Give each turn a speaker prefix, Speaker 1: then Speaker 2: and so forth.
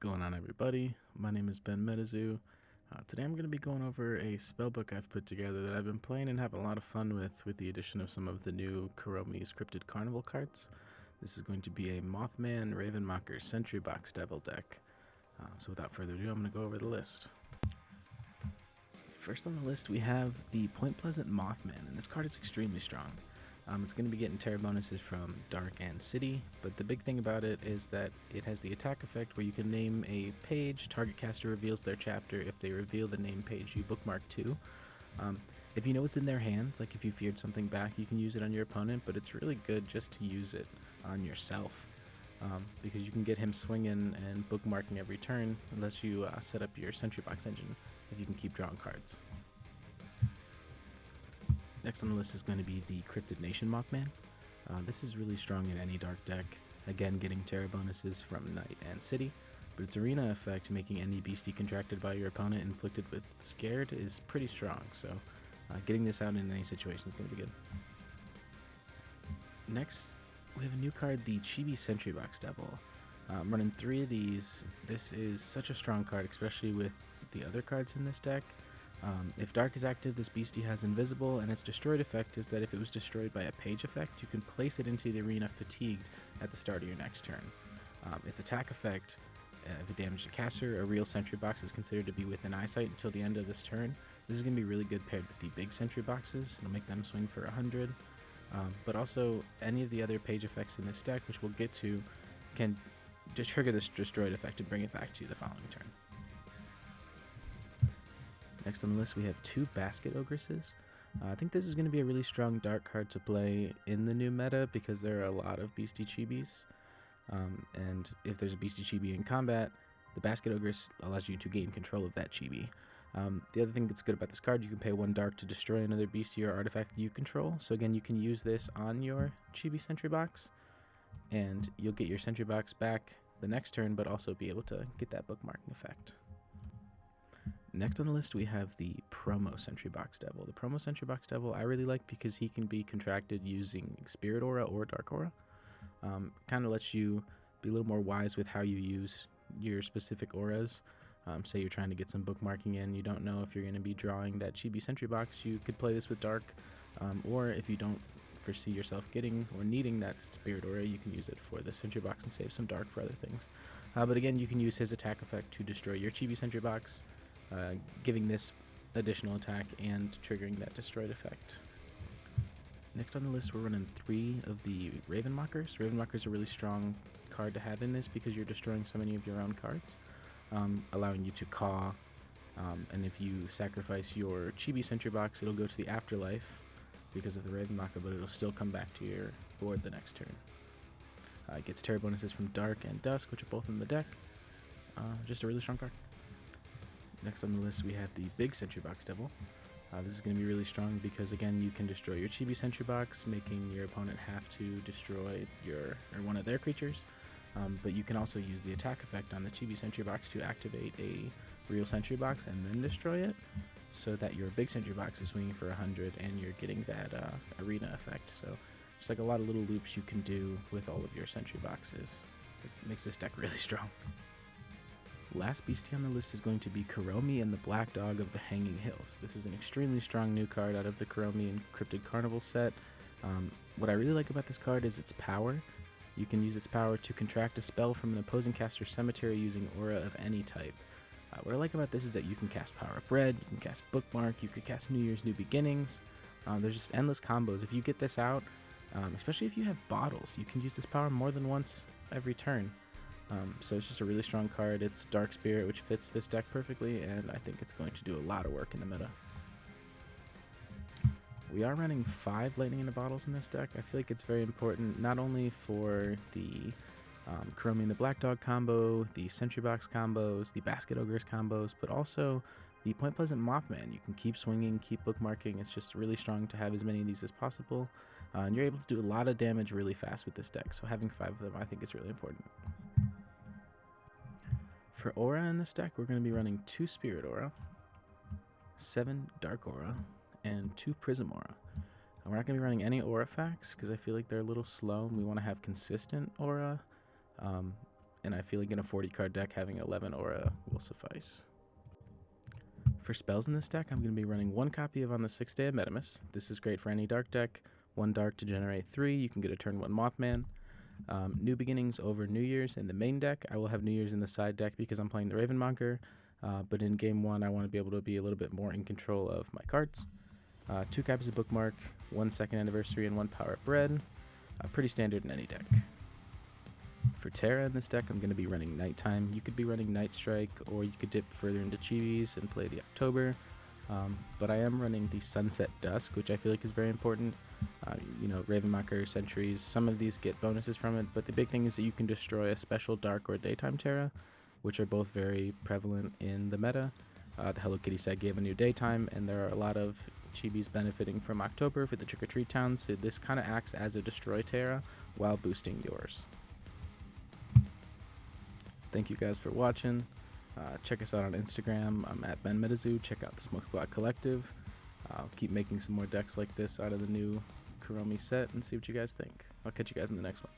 Speaker 1: going on, everybody? My name is Ben Metazu. Today I'm going to be going over a spellbook I've put together that I've been playing and having a lot of fun with the addition of some of the new Kuromi's Cryptid Carnival cards. This is going to be a Mothman Ravenmocker Sentry Box Devil deck. So without further ado, I'm going to go over the list. First on the list we have the Point Pleasant Mothman, and this card is extremely strong. It's going to be getting Terra bonuses from Dark and City, but the big thing about it is that it has the attack effect where you can name a page, target caster reveals their chapter. If they reveal the name page, you bookmark 2. If you know it's in their hand, like if you feared something back, you can use it on your opponent, but it's really good just to use it on yourself, because you can get him swinging and bookmarking every turn unless you set up your Sentry Box engine, if you can keep drawing cards. Next on the list is going to be the Cryptid Nation Mothman. This is really strong in any dark deck, again getting Terra bonuses from Night and City, but its arena effect, making any beastie contracted by your opponent inflicted with Scared, is pretty strong, so getting this out in any situation is going to be good. Next, we have a new card, the Chibi Sentry Box Devil. I'm running 3 of these. This is such a strong card, especially with the other cards in this deck. If Dark is active, this beastie has Invisible, and its destroyed effect is that if it was destroyed by a page effect, you can place it into the arena fatigued at the start of your next turn. Its attack effect, if it damages a caster, a real Sentry Box is considered to be within eyesight until the end of this turn. This is going to be really good paired with the big Sentry Boxes. It'll make them swing for 100. But also, any of the other page effects in this deck, which we'll get to, can just trigger this destroyed effect and bring it back to you the following turn. Next on the list we have 2 Basket Ogresses. I think this is going to be a really strong dark card to play in the new meta because there are a lot of Beastie Chibis. And if there's a Beastie Chibi in combat, the Basket Ogress allows you to gain control of that Chibi. The other thing that's good about this card, you can pay 1 dark to destroy another Beastie or artifact that you control. So again, you can use this on your Chibi Sentry Box, and you'll get your Sentry Box back the next turn, but also be able to get that bookmarking effect. Next on the list we have the Promo Sentry Box Devil. The Promo Sentry Box Devil I really like because he can be contracted using Spirit Aura or Dark Aura. Kind of lets you be a little more wise with how you use your specific auras. Say you're trying to get some bookmarking in, you don't know if you're going to be drawing that Chibi Sentry Box, you could play this with Dark, or if you don't foresee yourself getting or needing that Spirit Aura, you can use it for the Sentry Box and save some Dark for other things. But again, you can use his attack effect to destroy your Chibi Sentry Box, giving this additional attack and triggering that destroyed effect. Next on the list we're running 3 of the Ravenmockers. Ravenmockers are a really strong card to have in this because you're destroying so many of your own cards, allowing you to caw, and if you sacrifice your Chibi Sentry Box, it'll go to the afterlife because of the Ravenmocker, but it'll still come back to your board the next turn. It gets Terra bonuses from Dark and Dusk, which are both in the deck. Just a really strong card. Next on the list we have the Big Sentry Box Devil. This is going to be really strong because again you can destroy your Chibi Sentry Box, making your opponent have to destroy one of their creatures, but you can also use the attack effect on the Chibi Sentry Box to activate a real Sentry Box and then destroy it, so that your Big Sentry Box is swinging for 100 and you're getting that arena effect. So just like a lot of little loops you can do with all of your Sentry Boxes. It makes this deck really strong. Last beastie on the list is going to be Kuromi and the Black Dog of the Hanging Hills. This is an extremely strong new card out of the Kuromi and Cryptid Carnival set. What I really like about this card is its power. You can use its power to contract a spell from an opposing caster's cemetery using aura of any type. What I like about this is that you can cast Power Up Red, you can cast Bookmark, you could cast New Year's New Beginnings. There's just endless combos. If you get this out, especially if you have bottles, you can use this power more than once every turn. So it's just a really strong card. It's Dark Spirit, which fits this deck perfectly, and I think it's going to do a lot of work in the meta. We are running 5 Lightning in the Bottles in this deck. I feel like it's very important, not only for the Kuromi and the Black Dog combo, the Sentry Box combos, the Basket Ogres combos, but also the Point Pleasant Mothman. You can keep swinging, keep bookmarking. It's just really strong to have as many of these as possible, and you're able to do a lot of damage really fast with this deck, so having 5 of them I think is really important. For Aura in this deck, we're going to be running 2 Spirit Aura, 7 Dark Aura, and 2 Prism Aura. And we're not going to be running any Aura Facts because I feel like they're a little slow and we want to have consistent Aura. and I feel like in a 40 card deck having 11 aura will suffice. For spells in this deck, I'm going to be running 1 copy of On the Sixth Day of Metamus. This is great for any dark deck. 1 dark to generate 3. You can get a turn 1 Mothman. New Beginnings over New Year's in the main deck. I will have New Year's in the side deck because I'm playing the Ravenmonger. But in game 1, I want to be able to be a little bit more in control of my cards. 2 copies of Bookmark, 1 Second Anniversary, and 1 Power Up Red. Pretty standard in any deck. For Terra in this deck, I'm going to be running Nighttime. You could be running Night Strike, or you could dip further into Chibis and play the October. But I am running the Sunset Dusk, which I feel like is very important. Ravenmonger, Sentries, some of these get bonuses from it, but the big thing is that you can destroy a special Dark or Daytime Terra, which are both very prevalent in the meta. The Hello Kitty set gave a new Daytime, and there are a lot of Chibis benefiting from October for the Trick or Treat towns, so this kind of acts as a Destroy Terra while boosting yours. Thank you guys for watching. Check us out on Instagram. I'm at BenMetaZoo. Check out the Smoke Squad Collective. I'll keep making some more decks like this out of the new Kuromi set and see what you guys think. I'll catch you guys in the next one.